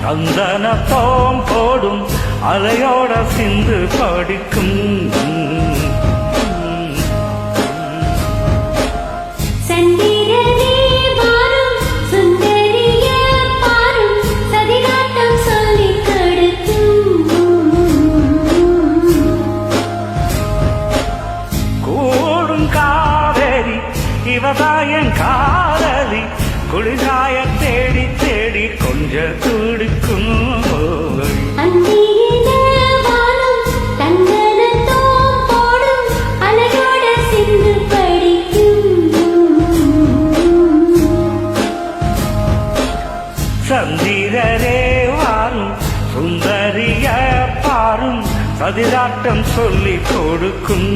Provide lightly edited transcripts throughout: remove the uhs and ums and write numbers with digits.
சந்தனத்தோம் போடும் அலையோட சிந்து படிக்கும். கூடும் காவேரி இவதாயன் காதலி குளிராய தேடி தேடி கொஞ்ச துடிக்கும். சந்திரரே வாரும் சுந்தரிய பாரும் சதிராட்டம் சொல்லிக் கொடுக்கும்.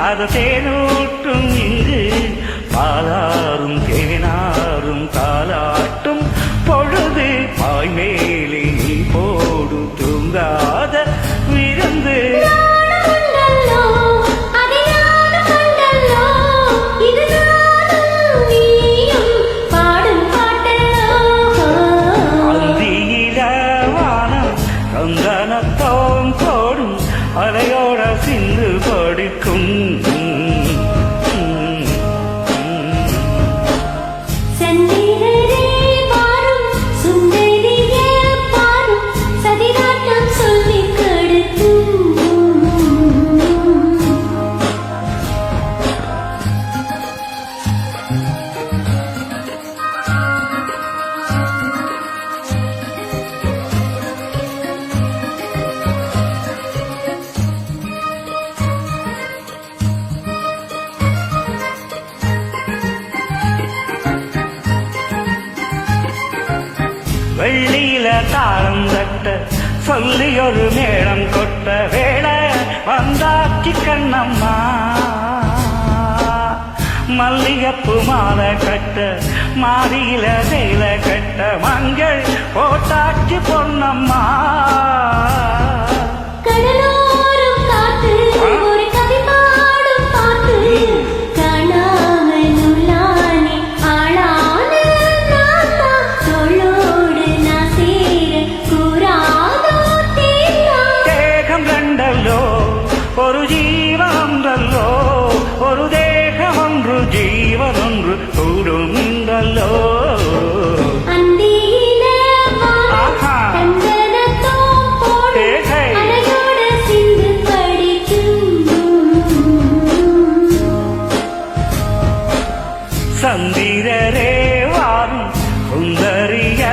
அது தேனூட்டும் இங்கு பாலாரும் தேனாரும் தாலாட்டும் பொழுது பாய்மேலே நீ போடு தூங்காத விருந்து. அந்தியில வானம் சந்தனத்தோம் போடும் அலையோட சிந்து படிக்கும். வெள்ளியில தாளம் தட்ட சொல்லி ஒரு மேளம் கொட்ட வேளை வந்தாச்சி கண்ணம்மா. மல்லிகப்பு மாலை கட்ட மாரியில சேல கட்ட மஞ்சள் போட்டாச்சி பொன்னம்மா. ஒரு ஜீவனொன்றல்லோ ஒரு தேகமொன்று ஜீவனொன்று கூடுங்கல்லோ. சந்திரரே வாரும் சுந்தரிய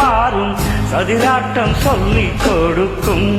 பாரும் சதிராட்டம் சொல்லிக் கொடுக்கும்.